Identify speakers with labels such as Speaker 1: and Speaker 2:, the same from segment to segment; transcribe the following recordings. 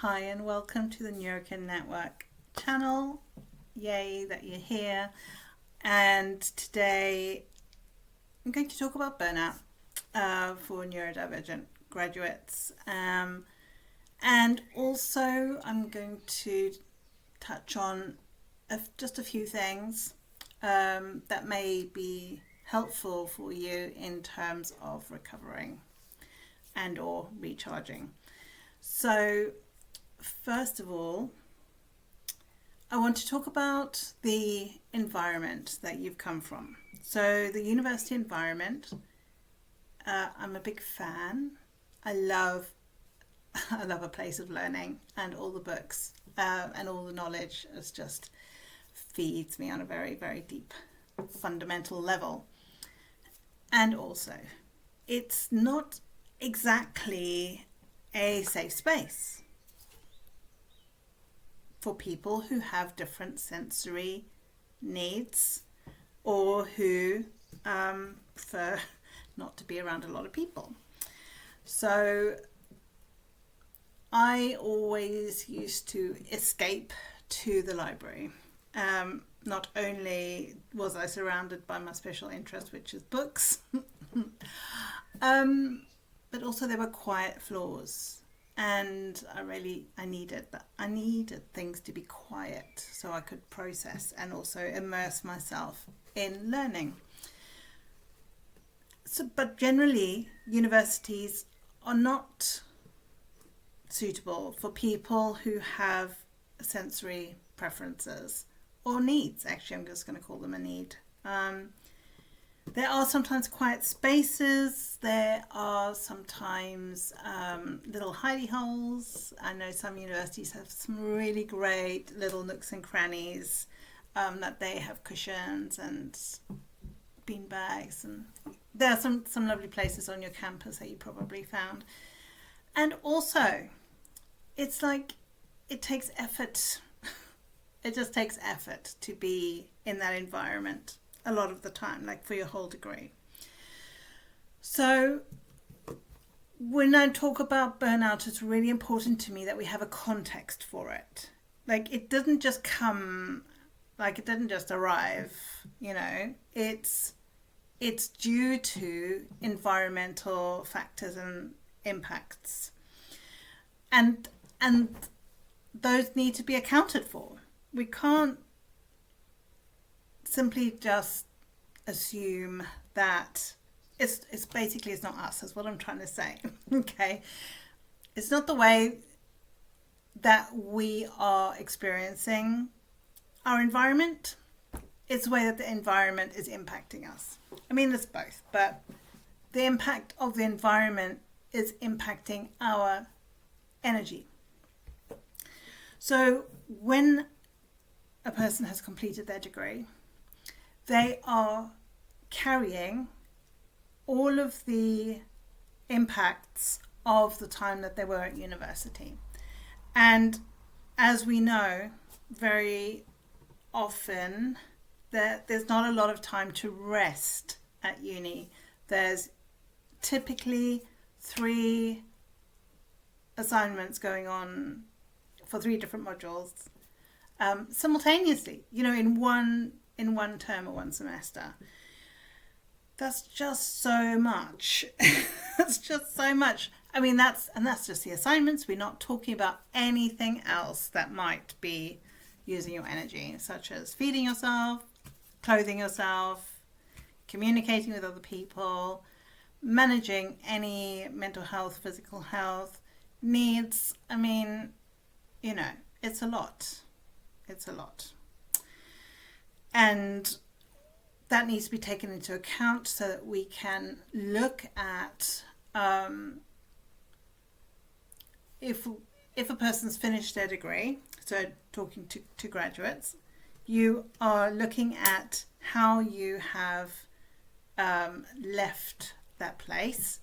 Speaker 1: Hi and welcome to the Neurokin Network channel. Yay that you're here. And today I'm going to talk about burnout for neurodivergent graduates. And also I'm going to touch on just a few things that may be helpful for you in terms of recovering and or recharging. So first of all, I want to talk about the environment that you've come from. So the university environment, I'm a big fan. I love a place of learning, and all the books and all the knowledge just feeds me on a very, very deep fundamental level. And also, it's not exactly a safe space for people who have different sensory needs or who prefer not to be around a lot of people. So I always used to escape to the library. Not only was I surrounded by my special interest, which is books, but also there were quiet floors, and I needed that. I needed things to be quiet so I could process and also immerse myself in learning. But generally, universities are not suitable for people who have sensory preferences or needs. Actually, I'm just going to call them a need. There are sometimes quiet spaces. There are sometimes little hidey holes. I know some universities have some really great little nooks and crannies that they have cushions and bean bags, and there are some lovely places on your campus that you probably found. And also, it's like it takes effort. It just takes effort to be in that environment a lot of the time, like for your whole degree. So when I talk about burnout, it's really important to me that we have a context for it. Like it didn't just come, like it didn't just arrive, it's due to environmental factors and impacts. And those need to be accounted for. We can't simply just assume that it's basically it's not us, is what I'm trying to say. Okay, it's not the way that we are experiencing our environment, it's the way that the environment is impacting us. I mean, it's both, but the impact of the environment is impacting our energy. So when a person has completed their degree, they are carrying all of the impacts of the time that they were at university. And as we know, very often there's not a lot of time to rest at uni. There's typically 3 assignments going on for 3 different modules simultaneously, in one term or one semester. That's just so much. That's just so much. I mean, that's just the assignments. We're not talking about anything else that might be using your energy, such as feeding yourself, clothing yourself, communicating with other people, managing any mental health, physical health needs. I mean, it's a lot. It's a lot. And that needs to be taken into account so that we can look at if a person's finished their degree, so talking to graduates, you are looking at how you have left that place,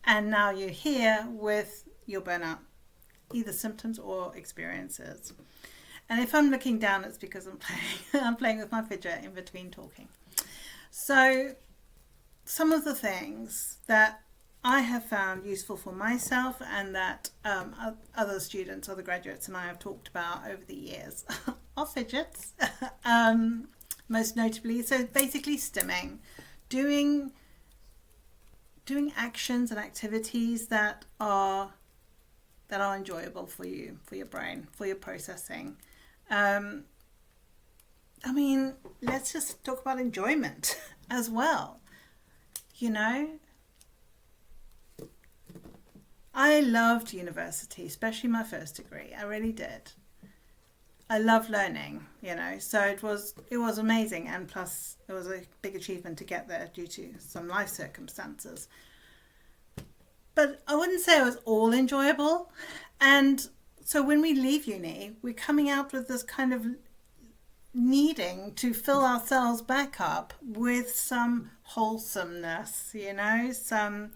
Speaker 1: and now you're here with your burnout, either symptoms or experiences. And if I'm looking down, it's because I'm playing with my fidget in between talking. So some of the things that I have found useful for myself, and that other students, other graduates, and I have talked about over the years are fidgets, most notably. So basically, stimming, doing actions and activities that are enjoyable for you, for your brain, for your processing. I mean, let's just talk about enjoyment as well. You know, I loved university, especially my first degree. I really did. I love learning, you know, so it was amazing, and plus it was a big achievement to get there due to some life circumstances. But I wouldn't say it was all enjoyable. And so when we leave uni, we're coming out with this kind of needing to fill ourselves back up with some wholesomeness, you know, some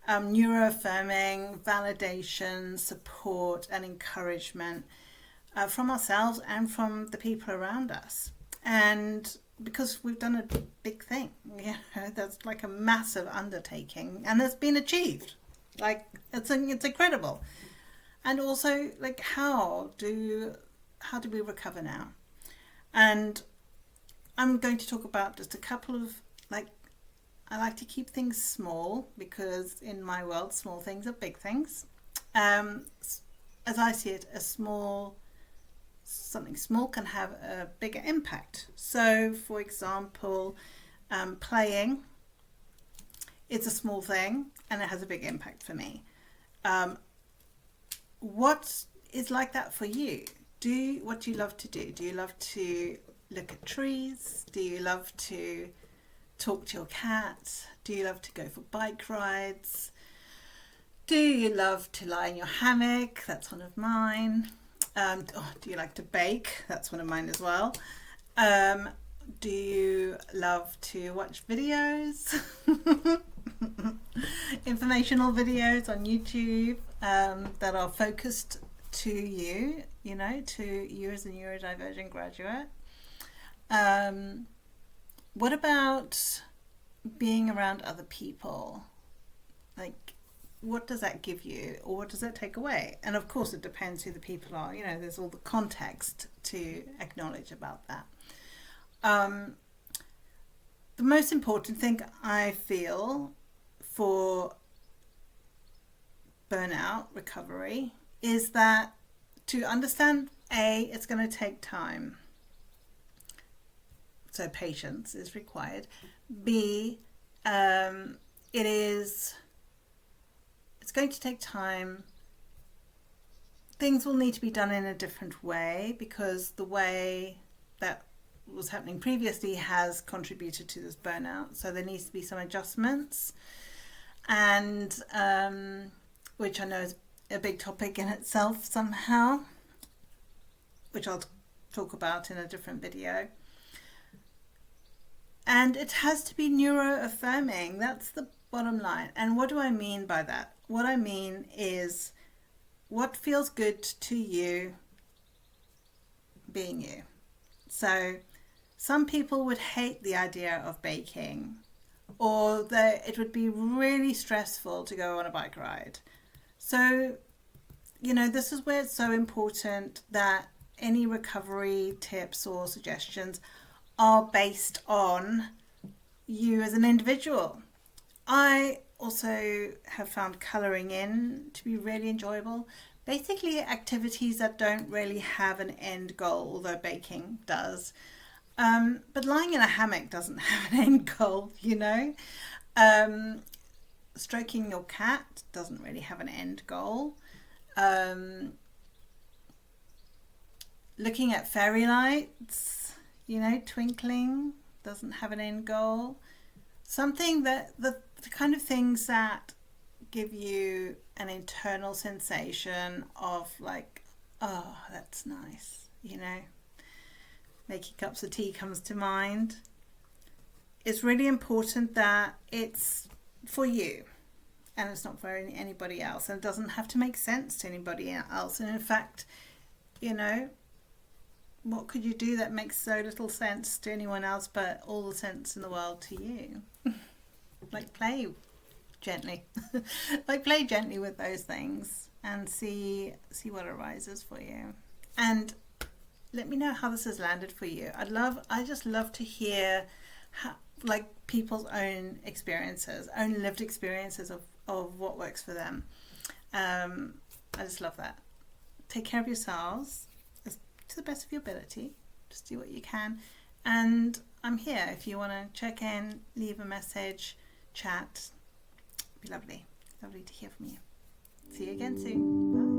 Speaker 1: neuro-affirming validation, support, and encouragement from ourselves and from the people around us. And because we've done a big thing, you know, that's like a massive undertaking, and it's been achieved. Like, it's incredible. And also, like, how do we recover now? And I'm going to talk about just a couple of, like, I like to keep things small, because in my world, small things are big things. As I see it, something small can have a bigger impact. So, for example, playing, it's a small thing and it has a big impact for me. What is like that for you? What do you love to do? Do you love to look at trees? Do you love to talk to your cat? Do you love to go for bike rides? Do you love to lie in your hammock? That's one of mine. Do you like to bake? That's one of mine as well. Do you love to watch videos? Informational videos on YouTube that are focused to you, you know, to you as a neurodivergent graduate. What about being around other people? Like, what does that give you, or what does that take away? And of course it depends who the people are, you know, there's all the context to acknowledge about that. The most important thing I feel for burnout recovery is that to understand, A, it's going to take time. So patience is required. B, it's going to take time. Things will need to be done in a different way, because the way that was happening previously has contributed to this burnout. So there needs to be some adjustments, and which I know is a big topic in itself somehow, which I'll talk about in a different video. And it has to be neuro-affirming. That's the bottom line. And what do I mean by that? What I mean is, what feels good to you being you. So some people would hate the idea of baking, or that it would be really stressful to go on a bike ride. So, you know, this is where it's so important that any recovery tips or suggestions are based on you as an individual. I also have found colouring in to be really enjoyable. Basically, activities that don't really have an end goal, although baking does. But lying in a hammock doesn't have an end goal, you know. Stroking your cat doesn't really have an end goal. Looking at fairy lights, you know, twinkling doesn't have an end goal. Something that the kind of things that give you an internal sensation of like, oh, that's nice, you know. Making cups of tea comes to mind. It's really important that it's for you and it's not for anybody else, and it doesn't have to make sense to anybody else. And in fact, you know, what could you do that makes so little sense to anyone else but all the sense in the world to you? Like play gently. Like play gently with those things and see what arises for you. And let me know how this has landed for you. I just love to hear how, like people's own experiences, own lived experiences of what works for them. I just love that. Take care of yourselves to the best of your ability. Just do what you can. And I'm here if you want to check in, leave a message, chat. It'd be lovely. Lovely to hear from you. See you again soon. Bye.